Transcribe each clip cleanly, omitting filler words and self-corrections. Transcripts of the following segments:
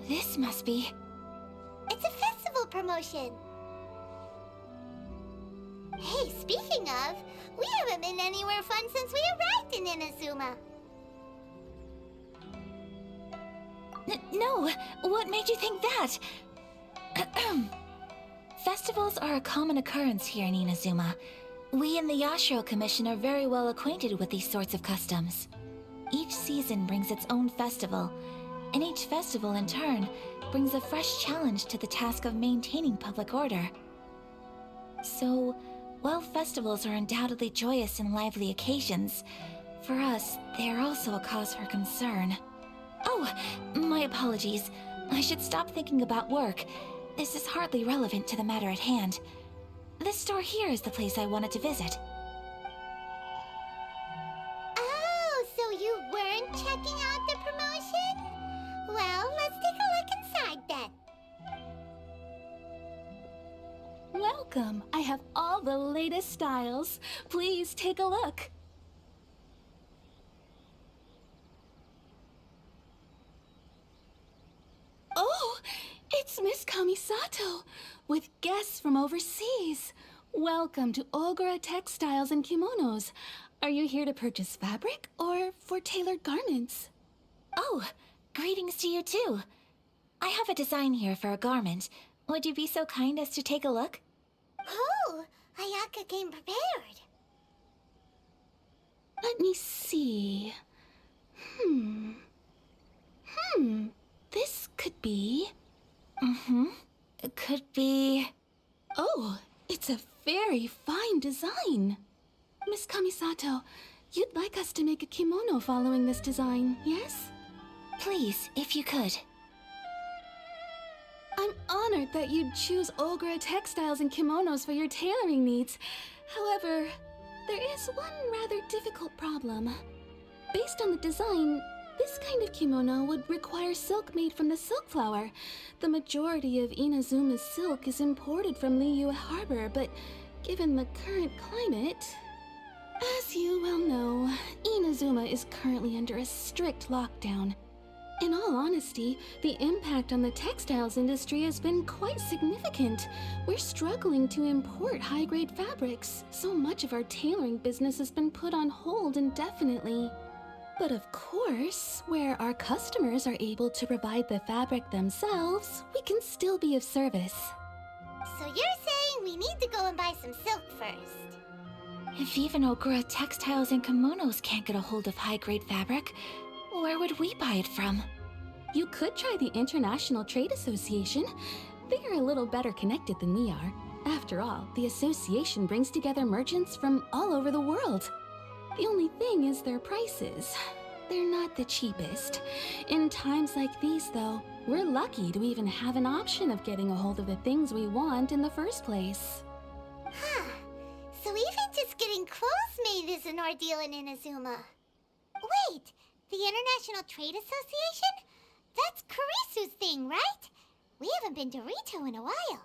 This must be... It's a festival promotion. Hey, speaking of, we haven't been anywhere fun since we arrived in Inazuma. No, what made you think that? Festivals are a common occurrence here in Inazuma. We in the Yashiro Commission are very well acquainted with these sorts of customs. Each season brings its own festival, and each festival in turn brings a fresh challenge to the task of maintaining public order. So, while festivals are undoubtedly joyous and lively occasions, for us, they are also a cause for concern. Oh, my apologies. I should stop thinking about work. This is hardly relevant to the matter at hand. This store here is the place I wanted to visit. Oh, so you weren't checking out the promotion? Well, let's take a look inside then. Welcome. I have all the latest styles. Please take a look. Oh, it's Miss Kamisato, with guests from overseas. Welcome to Ogura Textiles and Kimonos. Are you here to purchase fabric or for tailored garments? Oh, greetings to you too. I have a design here for a garment. Would you be so kind as to take a look? Oh, Ayaka came prepared. Let me see. This could be... It could be... Oh, it's a very fine design. Miss Kamisato, you'd like us to make a kimono following this design, yes? Please, if you could. I'm honored that you'd choose Ogura Textiles and Kimonos for your tailoring needs. However, there is one rather difficult problem. Based on the design, this kind of kimono would require silk made from the silk flower. The majority of Inazuma's silk is imported from Liyue Harbor, but given the current climate... As you well know, Inazuma is currently under a strict lockdown. In all honesty, the impact on the textiles industry has been quite significant. We're struggling to import high-grade fabrics. So much of our tailoring business has been put on hold indefinitely. But of course, where our customers are able to provide the fabric themselves, we can still be of service. So you're saying we need to go and buy some silk first? If even Ogura Textiles and Kimonos can't get a hold of high-grade fabric, where would we buy it from? You could try the International Trade Association. They're a little better connected than we are. After all, the association brings together merchants from all over the world. The only thing is their prices. They're not the cheapest. In times like these, though, we're lucky to even have an option of getting a hold of the things we want in the first place. Huh. So even just getting clothes made is an ordeal in Inazuma. Wait, the International Trade Association? That's Kurisu's thing, right? We haven't been to Rito in a while.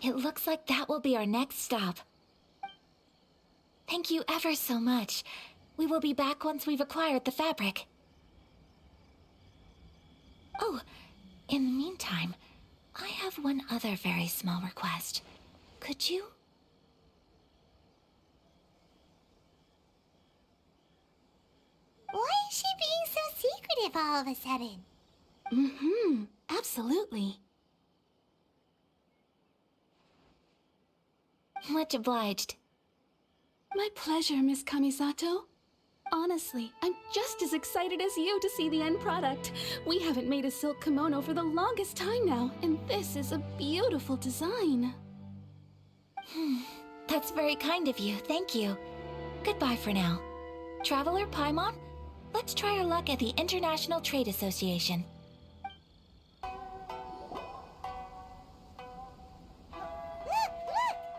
It looks like that will be our next stop. Thank you ever so much. We will be back once we've acquired the fabric. Oh, in the meantime, I have one other very small request. Could you... Why is she being so secretive all of a sudden? Absolutely. Much obliged. My pleasure, Miss Kamisato. Honestly, I'm just as excited as you to see the end product. We haven't made a silk kimono for the longest time now, and this is a beautiful design. That's very kind of you, thank you. Goodbye for now. Traveler Paimon, let's try our luck at the International Trade Association. Look,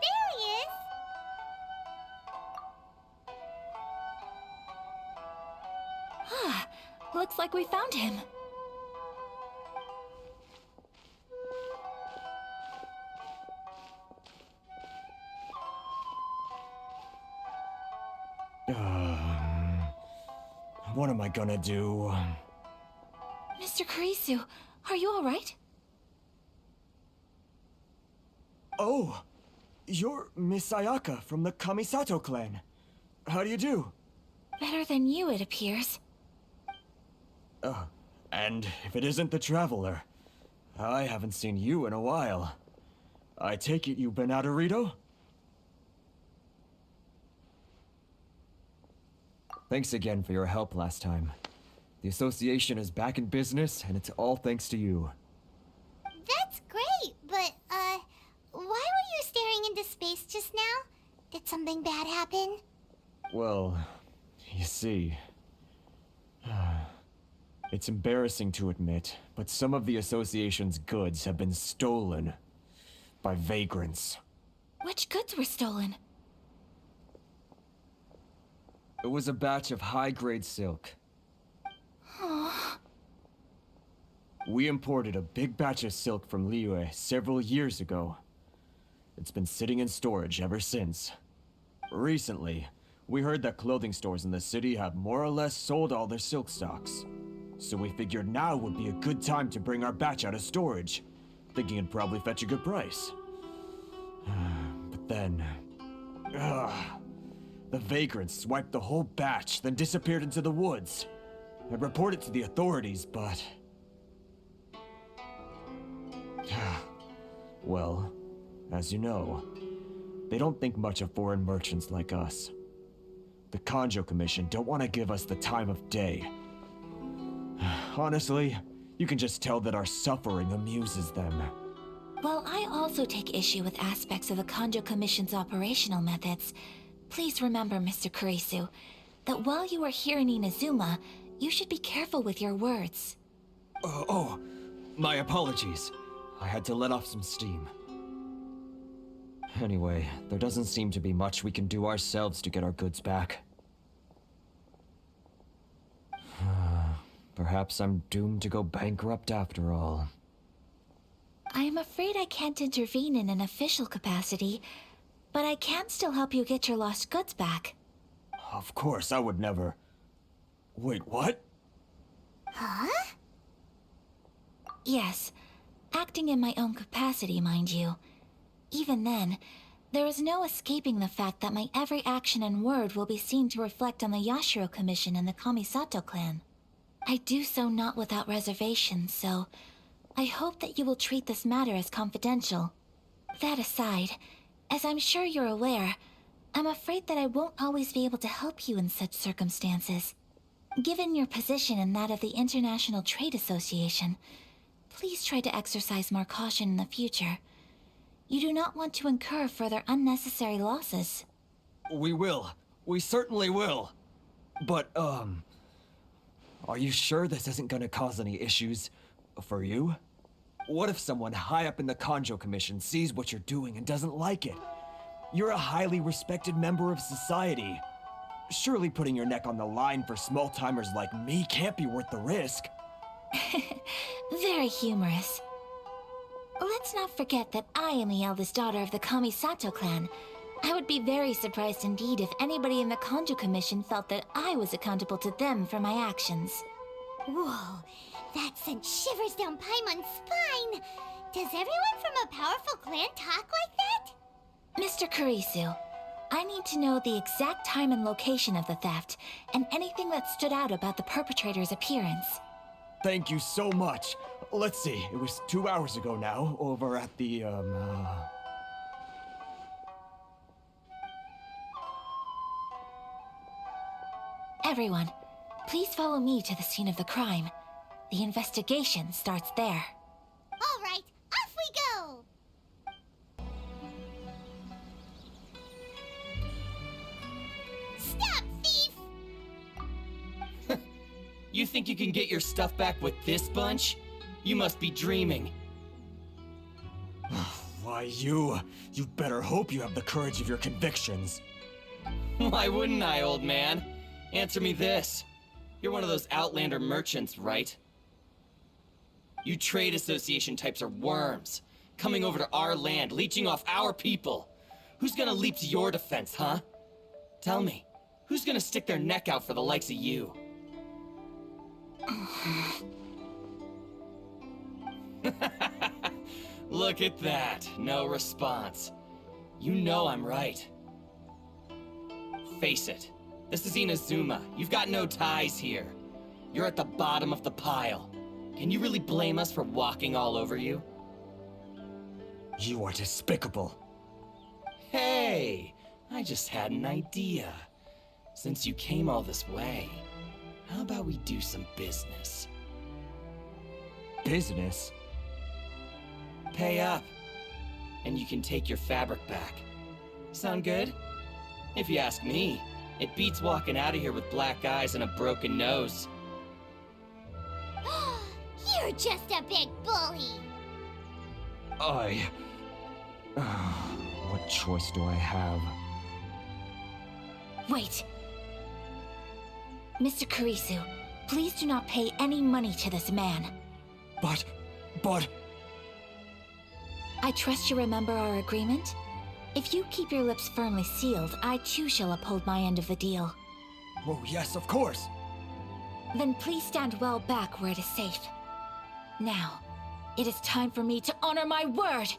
there he is! Looks like we found him. What am I gonna do? Mr. Kurisu, are you alright? Oh, you're Miss Ayaka from the Kamisato clan. How do you do? Better than you, it appears. And if it isn't the Traveler, I haven't seen you in a while. I take it you've been out of Rito? Thanks again for your help last time. The association is back in business, and it's all thanks to you. That's great, but, why were you staring into space just now? Did something bad happen? Well, you see... It's embarrassing to admit, but some of the association's goods have been stolen by vagrants. Which goods were stolen? It was a batch of high-grade silk. We imported a big batch of silk from Liyue several years ago. It's been sitting in storage ever since. Recently, we heard that clothing stores in the city have more or less sold all their silk stocks. So we figured now would be a good time to bring our batch out of storage, thinking it'd probably fetch a good price. But then... the vagrants swiped the whole batch, then disappeared into the woods. I reported to the authorities, but... Well, as you know, they don't think much of foreign merchants like us. The Kanjo Commission don't want to give us the time of day. Honestly, you can just tell that our suffering amuses them. While I also take issue with aspects of the Kanjo Commission's operational methods, please remember, Mr. Kurisu, that while you are here in Inazuma, you should be careful with your words. My apologies. I had to let off some steam. Anyway, there doesn't seem to be much we can do ourselves to get our goods back. Perhaps I'm doomed to go bankrupt after all. I am afraid I can't intervene in an official capacity, but I can still help you get your lost goods back. Of course, I would never... Wait, what? Huh? Yes, acting in my own capacity, mind you. Even then, there is no escaping the fact that my every action and word will be seen to reflect on the Yashiro Commission and the Kamisato clan. I do so not without reservation, so I hope that you will treat this matter as confidential. That aside, as I'm sure you're aware, I'm afraid that I won't always be able to help you in such circumstances. Given your position and that of the International Trade Association, please try to exercise more caution in the future. You do not want to incur further unnecessary losses. We will. We certainly will. But, are you sure this isn't gonna cause any issues for you? What if someone high up in the Kanjo Commission sees what you're doing and doesn't like it? You're a highly respected member of society. Surely putting your neck on the line for small-timers like me can't be worth the risk. Very humorous. Let's not forget that I am the eldest daughter of the Kamisato clan. I would be very surprised indeed if anybody in the Kanjo Commission felt that I was accountable to them for my actions. Whoa, that sent shivers down Paimon's spine! Does everyone from a powerful clan talk like that? Mr. Kurisu, I need to know the exact time and location of the theft, and anything that stood out about the perpetrator's appearance. Thank you so much. Let's see, it was 2 hours ago now, over at the, Everyone, please follow me to the scene of the crime. The investigation starts there. All right, off we go! Stop, thief! You think you can get your stuff back with this bunch? You must be dreaming. Why, you'd better hope you have the courage of your convictions. Why wouldn't I, old man? Answer me this. You're one of those Outlander merchants, right? You trade association types are worms, coming over to our land, leeching off our people. Who's gonna leap to your defense, huh? Tell me, who's gonna stick their neck out for the likes of you? Look at that. No response. You know I'm right. Face it. This is Inazuma. You've got no ties here. You're at the bottom of the pile. Can you really blame us for walking all over you? You are despicable. Hey! I just had an idea. Since you came all this way, how about we do some business? Business? Pay up, and you can take your fabric back. Sound good? If you ask me, it beats walking out of here with black eyes and a broken nose. You're just a big bully. What choice do I have? Wait. Mr. Kurisu, please do not pay any money to this man. But... I trust you remember our agreement? If you keep your lips firmly sealed, I too shall uphold my end of the deal. Oh, yes, of course. Then please stand well back where it is safe. Now, it is time for me to honor my word!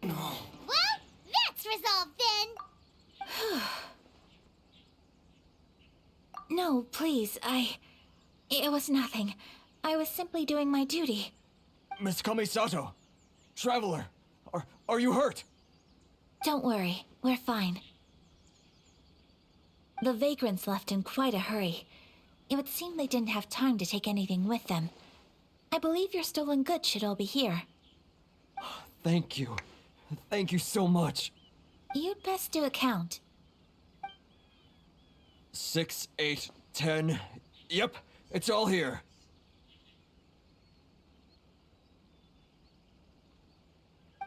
Well, that's resolved then. No, please, It was nothing. I was simply doing my duty. Miss Kamisato! Traveler! Are you hurt? Don't worry, we're fine. The vagrants left in quite a hurry. It would seem they didn't have time to take anything with them. I believe your stolen goods should all be here. Thank you. Thank you so much. You'd best do a count. 6, 8, 10. Yep, it's all here.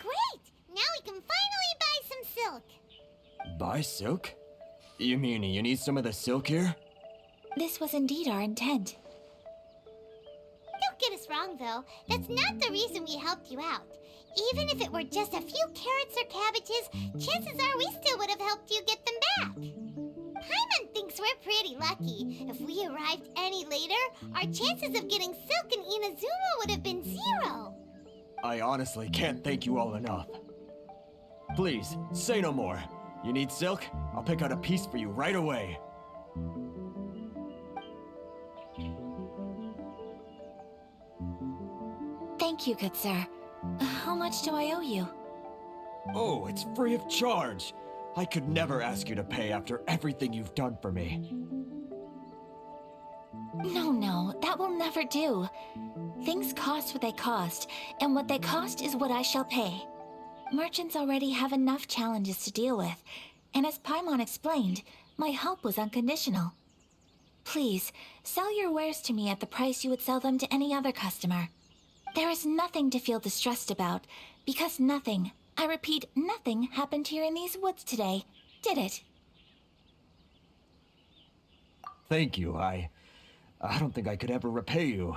Great! Now we can finally buy some silk. Buy silk? You mean you need some of the silk here? This was indeed our intent. Don't get us wrong, though. That's not the reason we helped you out. Even if it were just a few carrots or cabbages, chances are we still would have helped you get them back. Paimon thinks we're pretty lucky. If we arrived any later, our chances of getting silk in Inazuma would have been 0. I honestly can't thank you all enough. Please, say no more. You need silk? I'll pick out a piece for you right away. Thank you, good sir. How much do I owe you? Oh, it's free of charge. I could never ask you to pay after everything you've done for me. No, that will never do. Things cost what they cost, and what they cost is what I shall pay. Merchants already have enough challenges to deal with, and as Paimon explained, my help was unconditional. Please, sell your wares to me at the price you would sell them to any other customer. There is nothing to feel distressed about, because nothing, I repeat, nothing happened here in these woods today, did it? Thank you. I don't think I could ever repay you.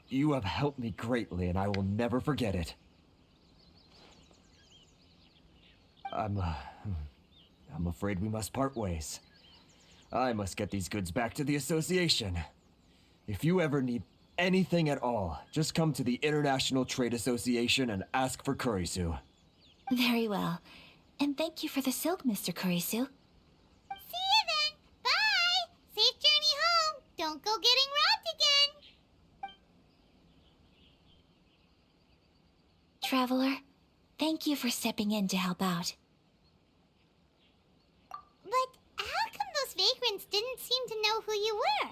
You have helped me greatly, and I will never forget it. I'm afraid we must part ways. I must get these goods back to the association. If you ever need anything at all, just come to the International Trade Association and ask for Kurisu. Very well. And thank you for the silk, Mr. Kurisu. See you then. Bye. Safe journey home. Don't go getting robbed again. Traveler, thank you for stepping in to help out. But how come those vagrants didn't seem to know who you were?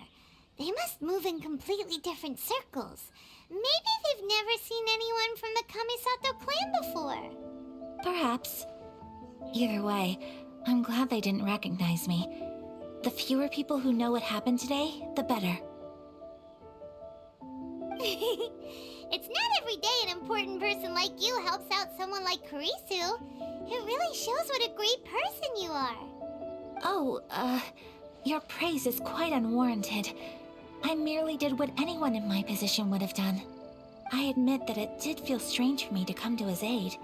They must move in completely different circles. Maybe they've never seen anyone from the Kamisato clan before. Perhaps. Either way, I'm glad they didn't recognize me. The fewer people who know what happened today, the better. It's not every day an important person like you helps out someone like Kurisu. It really shows what a great person you are. Oh, your praise is quite unwarranted. I merely did what anyone in my position would have done. I admit that it did feel strange for me to come to his aid.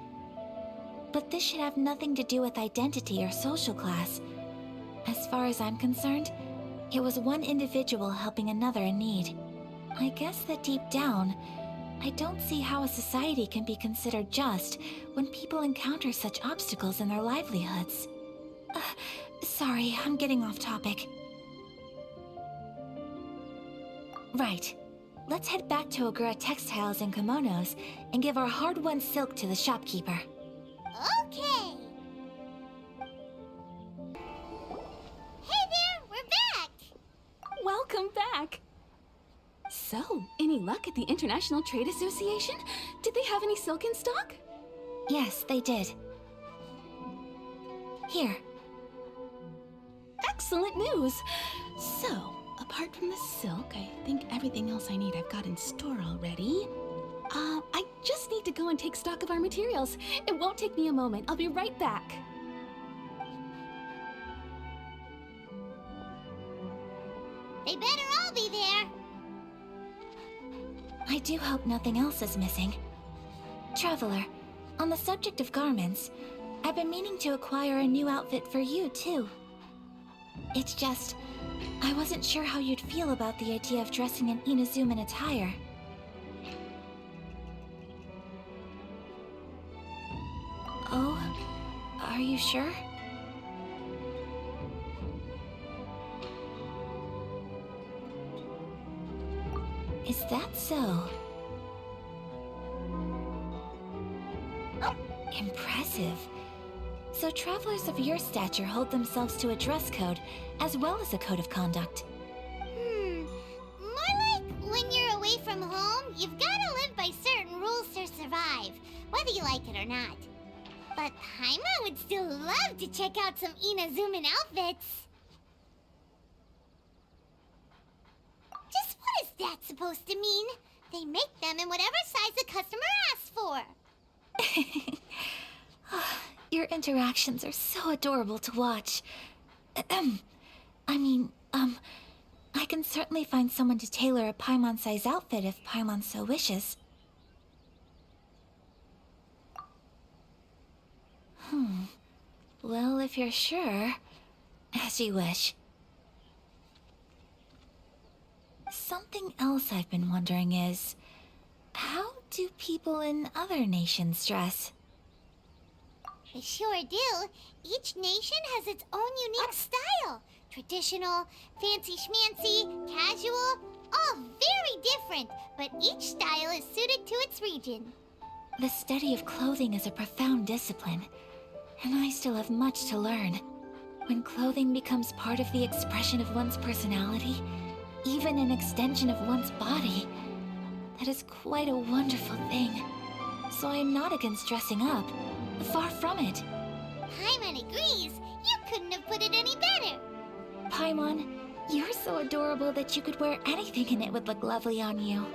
But this should have nothing to do with identity or social class. As far as I'm concerned, it was one individual helping another in need. I guess that deep down, I don't see how a society can be considered just when people encounter such obstacles in their livelihoods. Sorry, I'm getting off topic. Right. Let's head back to Ogura Textiles and Kimonos and give our hard-won silk to the shopkeeper. Okay. Hey there, we're back. Welcome back! So, any luck at the International Trade Association? Did they have any silk in stock? Yes, they did. Here. Excellent news! So, apart from the silk, I think everything else I need I've got in store already. I just need to go and take stock of our materials. It won't take me a moment. I'll be right back. They better all be there. I do hope nothing else is missing. Traveler, on the subject of garments, I've been meaning to acquire a new outfit for you, too. It's just, I wasn't sure how you'd feel about the idea of dressing in Inazuman attire. Oh, are you sure? Is that so? Impressive. So travelers of your stature hold themselves to a dress code, as well as a code of conduct. More like when you're away from home, you've gotta live by certain rules to survive, whether you like it or not. But Paimon would still love to check out some Inazuman outfits. Just what is that supposed to mean? They make them in whatever size the customer asks for. Your interactions are so adorable to watch. I can certainly find someone to tailor a Paimon-size outfit if Paimon so wishes. Well, if you're sure, as you wish. Something else I've been wondering is, how do people in other nations dress? They sure do. Each nation has its own unique style. Traditional, fancy schmancy, casual, all very different, but each style is suited to its region. The study of clothing is a profound discipline, and I still have much to learn. When clothing becomes part of the expression of one's personality, even an extension of one's body, that is quite a wonderful thing. So I am not against dressing up. Far from it. Paimon agrees. You couldn't have put it any better. Paimon, you're so adorable that you could wear anything and it would look lovely on you.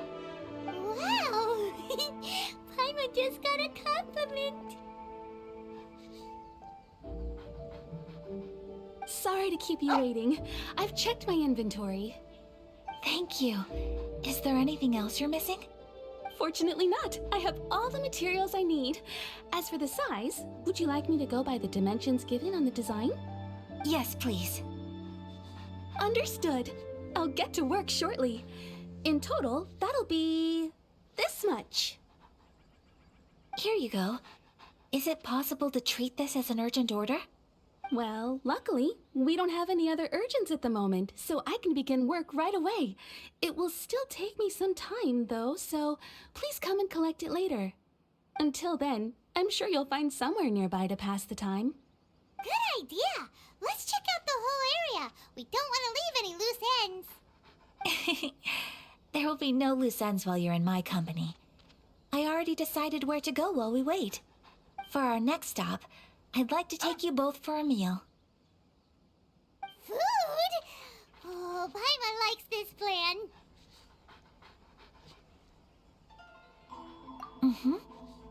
Wow! Paimon just got a compliment. Sorry to keep you waiting. I've checked my inventory. Thank you. Is there anything else you're missing? Fortunately not. I have all the materials I need. As for the size, would you like me to go by the dimensions given on the design? Yes, please. Understood. I'll get to work shortly. In total, that'll be this much. Here you go. Is it possible to treat this as an urgent order? Well, luckily, we don't have any other urgents at the moment, so I can begin work right away. It will still take me some time, though, so please come and collect it later. Until then, I'm sure you'll find somewhere nearby to pass the time. Good idea. Let's check out the whole area. We don't want to leave any loose ends. There will be no loose ends while you're in my company. I already decided where to go while we wait. For our next stop, I'd like to take you both for a meal. Food? Oh, Paimon likes this plan.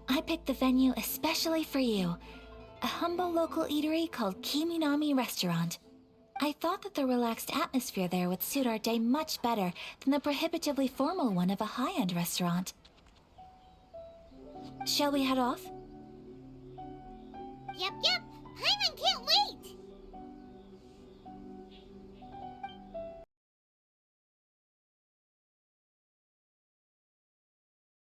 I picked the venue especially for you. A humble local eatery called Kiminami Restaurant. I thought that the relaxed atmosphere there would suit our day much better than the prohibitively formal one of a high-end restaurant. Shall we head off? Yep, yep.